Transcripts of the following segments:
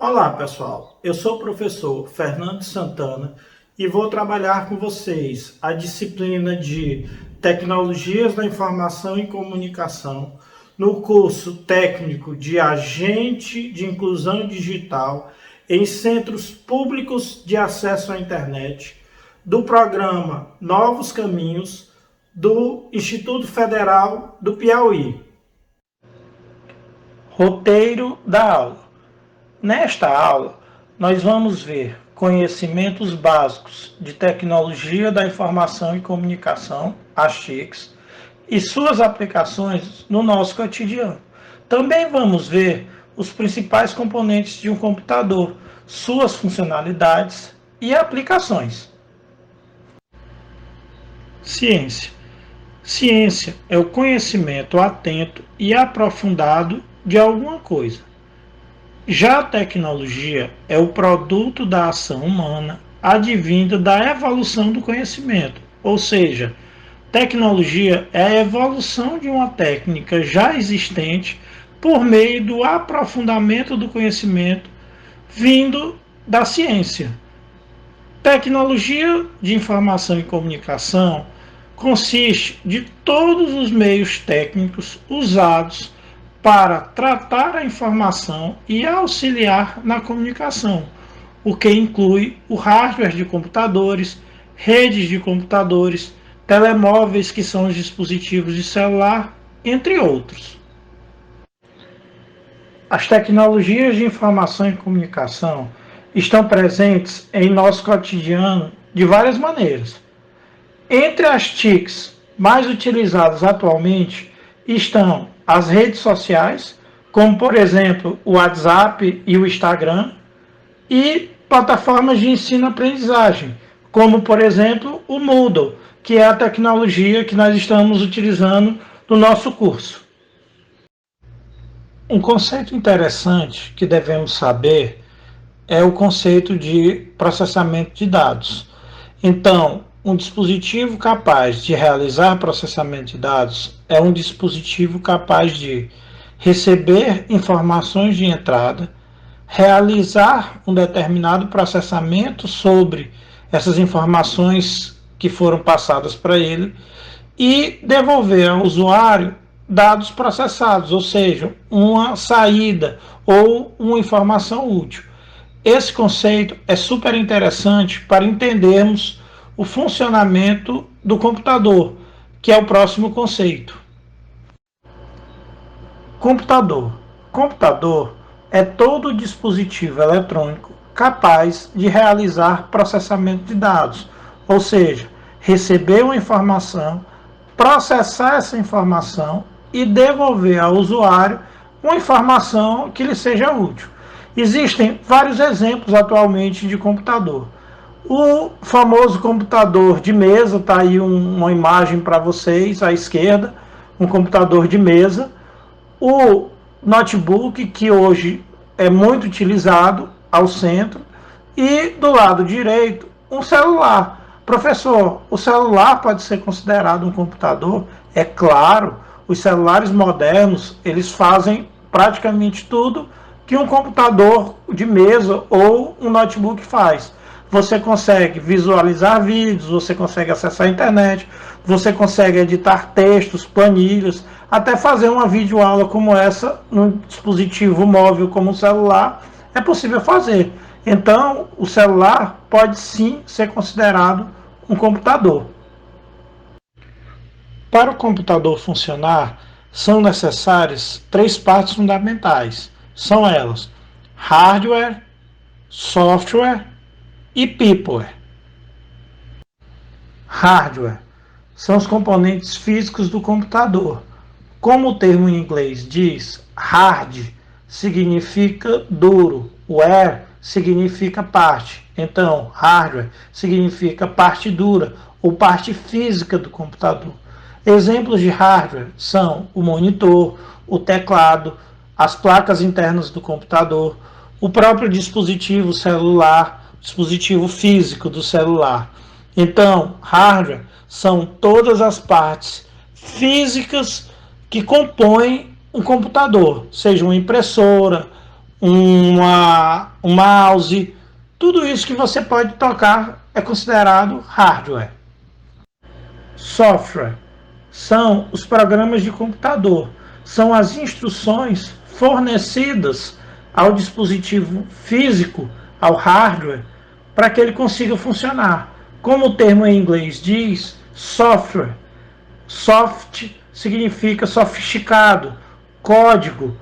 Olá, pessoal. Eu sou o professor Fernando Santana e vou trabalhar com vocês a disciplina de Tecnologias da Informação e Comunicação no curso técnico de Agente de Inclusão Digital em Centros Públicos de Acesso à Internet do programa Novos Caminhos do Instituto Federal do Piauí. Roteiro da aula. Nesta aula, nós vamos ver conhecimentos básicos de tecnologia da informação e comunicação, as TICs, e suas aplicações no nosso cotidiano. Também vamos ver os principais componentes de um computador, suas funcionalidades e aplicações. Ciência. Ciência é o conhecimento atento e aprofundado de alguma coisa. Já a tecnologia é o produto da ação humana advinda da evolução do conhecimento, ou seja, tecnologia é a evolução de uma técnica já existente por meio do aprofundamento do conhecimento vindo da ciência. Tecnologia de informação e comunicação consiste de todos os meios técnicos usados para tratar a informação e auxiliar na comunicação, o que inclui o hardware de computadores, redes de computadores, telemóveis, que são os dispositivos de celular, entre outros. As tecnologias de informação e comunicação estão presentes em nosso cotidiano de várias maneiras. Entre as TICs mais utilizadas atualmente estão as redes sociais, como por exemplo o WhatsApp e o Instagram, e plataformas de ensino-aprendizagem, como por exemplo o Moodle, que é a tecnologia que nós estamos utilizando no nosso curso. Um conceito interessante que devemos saber é o conceito de processamento de dados. Então, um dispositivo capaz de realizar processamento de dados é um dispositivo capaz de receber informações de entrada, realizar um determinado processamento sobre essas informações que foram passadas para ele e devolver ao usuário dados processados, ou seja, uma saída ou uma informação útil. Esse conceito é super interessante para entendermos o funcionamento do computador, que é o próximo conceito. Computador. Computador é todo dispositivo eletrônico capaz de realizar processamento de dados, ou seja, receber uma informação, processar essa informação e devolver ao usuário uma informação que lhe seja útil. Existem vários exemplos atualmente de computador. O famoso computador de mesa, está aí uma imagem para vocês à esquerda, um computador de mesa. O notebook, que hoje é muito utilizado, ao centro. E do lado direito, um celular. Professor, o celular pode ser considerado um computador? É claro, os celulares modernos, eles fazem praticamente tudo que um computador de mesa ou um notebook faz. Você consegue visualizar vídeos, você consegue acessar a internet, você consegue editar textos, planilhas, até fazer uma videoaula como essa num dispositivo móvel como um celular, é possível fazer. Então, o celular pode sim ser considerado um computador. Para o computador funcionar, são necessárias três partes fundamentais. São elas: hardware, software e people. Hardware são os componentes físicos do computador. Como o termo em inglês diz, hard significa duro, ware significa parte. Então, hardware significa parte dura ou parte física do computador. Exemplos de hardware são o monitor, o teclado, as placas internas do computador, o próprio dispositivo celular, dispositivo físico do celular. Então, hardware são todas as partes físicas que compõem um computador, seja uma impressora, um mouse, tudo isso que você pode tocar é considerado hardware. Software são os programas de computador, são as instruções fornecidas ao dispositivo físico, ao hardware, para que ele consiga funcionar. Como o termo em inglês diz, software. Soft significa sofisticado, código,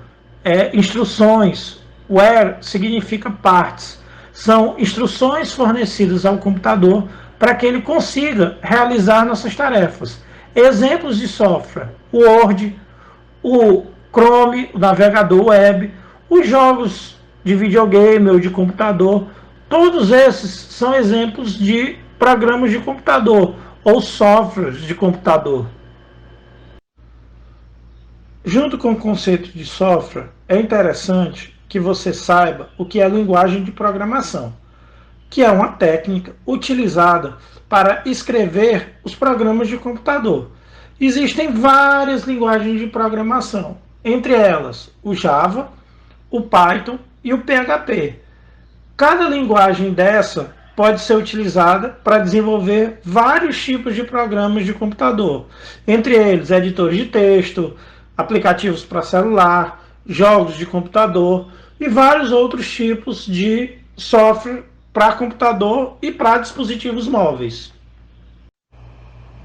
instruções. Ware significa partes. São instruções fornecidas ao computador para que ele consiga realizar nossas tarefas. Exemplos de software: o Word, o Chrome, o navegador web, os jogos de videogame ou de computador. Todos esses são exemplos de programas de computador ou softwares de computador. Junto com o conceito de software, é interessante que você saiba o que é linguagem de programação, que é uma técnica utilizada para escrever os programas de computador. Existem várias linguagens de programação, entre elas o Java, o Python e o PHP. Cada linguagem dessa pode ser utilizada para desenvolver vários tipos de programas de computador, entre eles editores de texto, aplicativos para celular, jogos de computador e vários outros tipos de software para computador e para dispositivos móveis.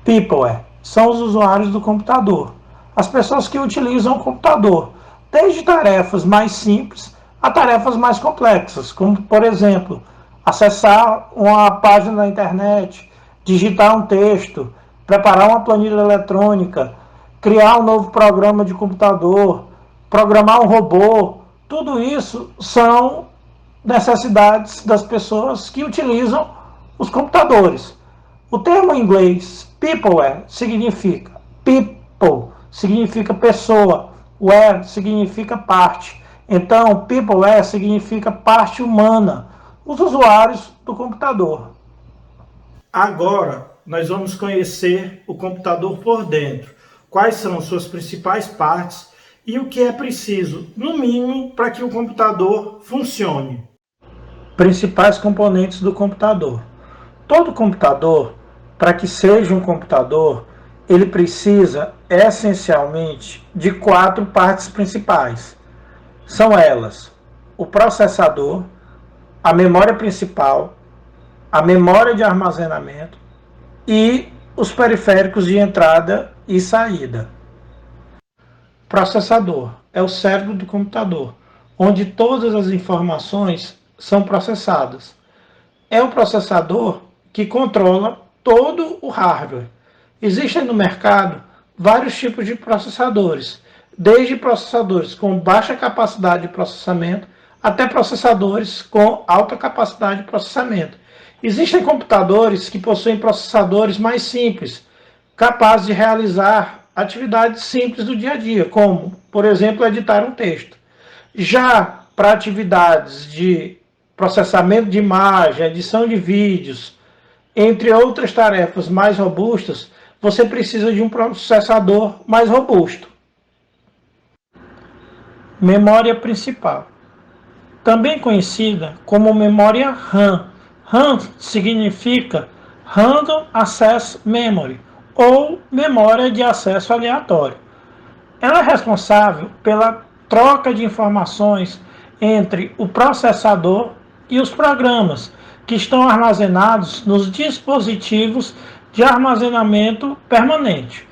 People são os usuários do computador, as pessoas que utilizam o computador, desde tarefas mais simples a tarefas mais complexas, como, por exemplo, acessar uma página da internet, digitar um texto, preparar uma planilha eletrônica, criar um novo programa de computador, programar um robô. Tudo isso são necessidades das pessoas que utilizam os computadores. O termo em inglês peopleware significa people, significa pessoa, ware significa parte. Então, peopleware significa parte humana, os usuários do computador. Agora, nós vamos conhecer o computador por dentro, quais são suas principais partes e o que é preciso, no mínimo, para que o computador funcione. Principais componentes do computador. Todo computador, para que seja um computador, ele precisa essencialmente de 4 partes principais. São elas: o processador, a memória principal, a memória de armazenamento e os periféricos de entrada e saída. Processador é o cérebro do computador, onde todas as informações são processadas. É o processador que controla todo o hardware. Existem no mercado vários tipos de processadores, desde processadores com baixa capacidade de processamento até processadores com alta capacidade de processamento. Existem computadores que possuem processadores mais simples, capazes de realizar atividades simples do dia a dia, como, por exemplo, editar um texto. Já para atividades de processamento de imagem, edição de vídeos, entre outras tarefas mais robustas, você precisa de um processador mais robusto. Memória principal, também conhecida como memória RAM. RAM significa Random Access Memory, ou memória de acesso aleatório. Ela é responsável pela troca de informações entre o processador e os programas que estão armazenados nos dispositivos de armazenamento permanente.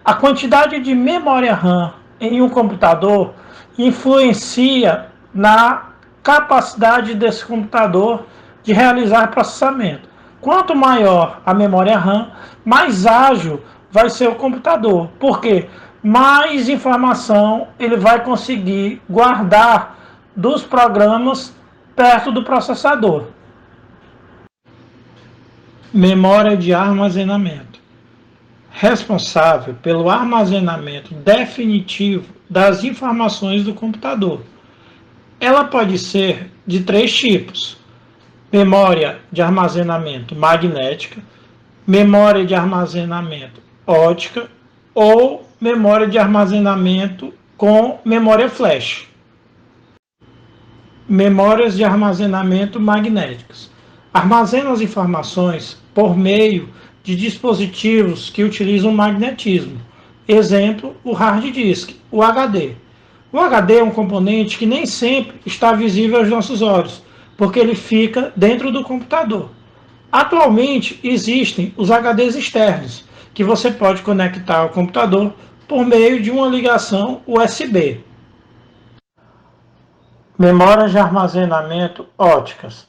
A quantidade de memória RAM em um computador influencia na capacidade desse computador de realizar processamento. Quanto maior a memória RAM, mais ágil vai ser o computador. Por quê? Mais informação ele vai conseguir guardar dos programas perto do processador. Memória de armazenamento. Responsável pelo armazenamento definitivo das informações do computador. Ela pode ser de 3 tipos: memória de armazenamento magnética, memória de armazenamento ótica ou memória de armazenamento com memória flash. Memórias de armazenamento magnéticas. Armazenam as informações por meio de dispositivos que utilizam magnetismo. Exemplo, o hard disk, o HD. O HD é um componente que nem sempre está visível aos nossos olhos, porque ele fica dentro do computador. Atualmente existem os HDs externos, que você pode conectar ao computador por meio de uma ligação USB. Memórias de armazenamento óticas.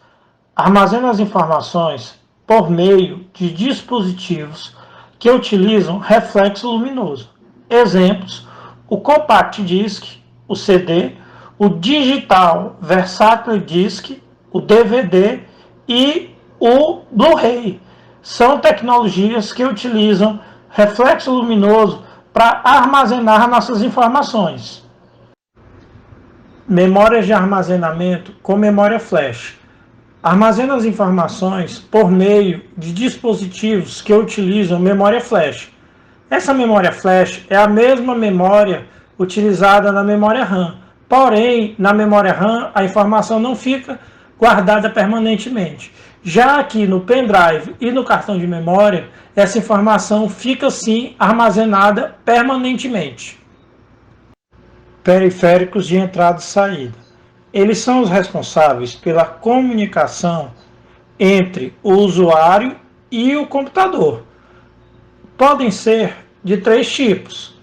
Armazena as informações por meio de dispositivos que utilizam reflexo luminoso. Exemplos: o Compact Disc, o CD, o Digital Versatile Disc, o DVD e o Blu-ray. São tecnologias que utilizam reflexo luminoso para armazenar nossas informações. Memórias de armazenamento com memória flash. Armazena as informações por meio de dispositivos que utilizam memória flash. Essa memória flash é a mesma memória utilizada na memória RAM, porém, na memória RAM a informação não fica guardada permanentemente. Já aqui no pendrive e no cartão de memória, essa informação fica sim armazenada permanentemente. Periféricos de entrada e saída. Eles são os responsáveis pela comunicação entre o usuário e o computador. Podem ser de três tipos: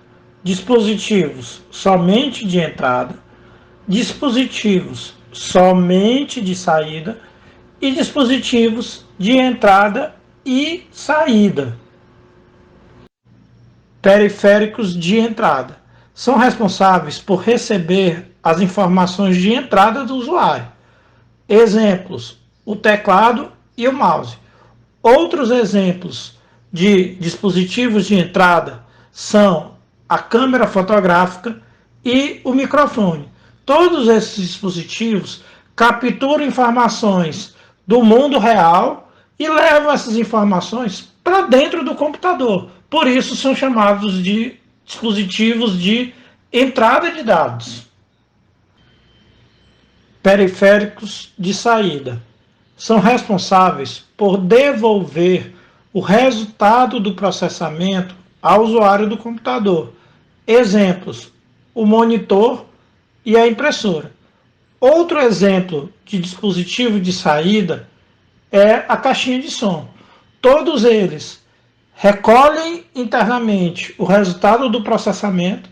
dispositivos somente de entrada, dispositivos somente de saída e dispositivos de entrada e saída. Periféricos de entrada são responsáveis por receber as informações de entrada do usuário. Exemplos: o teclado e o mouse. Outros exemplos de dispositivos de entrada são a câmera fotográfica e o microfone. Todos esses dispositivos capturam informações do mundo real e levam essas informações para dentro do computador. Por isso são chamados de dispositivos de entrada de dados. Periféricos de saída são responsáveis por devolver o resultado do processamento ao usuário do computador. Exemplos: o monitor e a impressora. Outro exemplo de dispositivo de saída é a caixinha de som. Todos eles recolhem internamente o resultado do processamento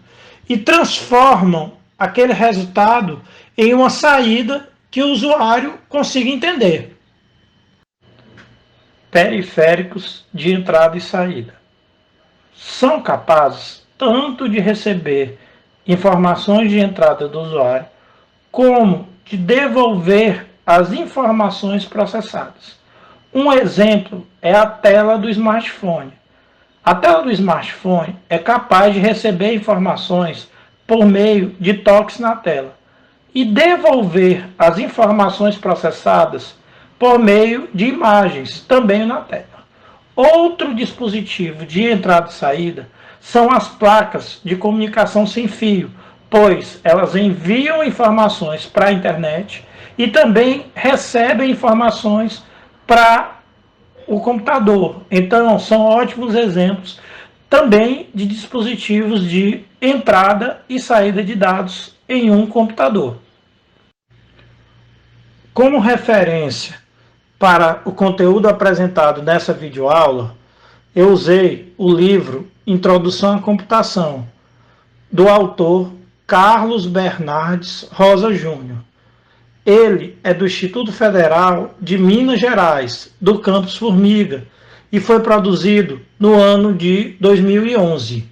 e transformam aquele resultado em uma saída que o usuário consiga entender. Periféricos de entrada e saída são capazes tanto de receber informações de entrada do usuário, como de devolver as informações processadas. Um exemplo é a tela do smartphone. A tela do smartphone é capaz de receber informações por meio de toques na tela e devolver as informações processadas por meio de imagens, também na tela. Outro dispositivo de entrada e saída são as placas de comunicação sem fio, pois elas enviam informações para a internet e também recebem informações para o computador. Então, são ótimos exemplos também de dispositivos de entrada e saída de dados em um computador. Como referência para o conteúdo apresentado nessa videoaula, eu usei o livro Introdução à Computação, do autor Carlos Bernardes Rosa Júnior. Ele é do Instituto Federal de Minas Gerais, do campus Formiga, e foi produzido no ano de 2011.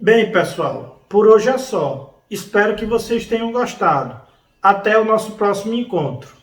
Bem, pessoal, por hoje é só. Espero que vocês tenham gostado. Até o nosso próximo encontro.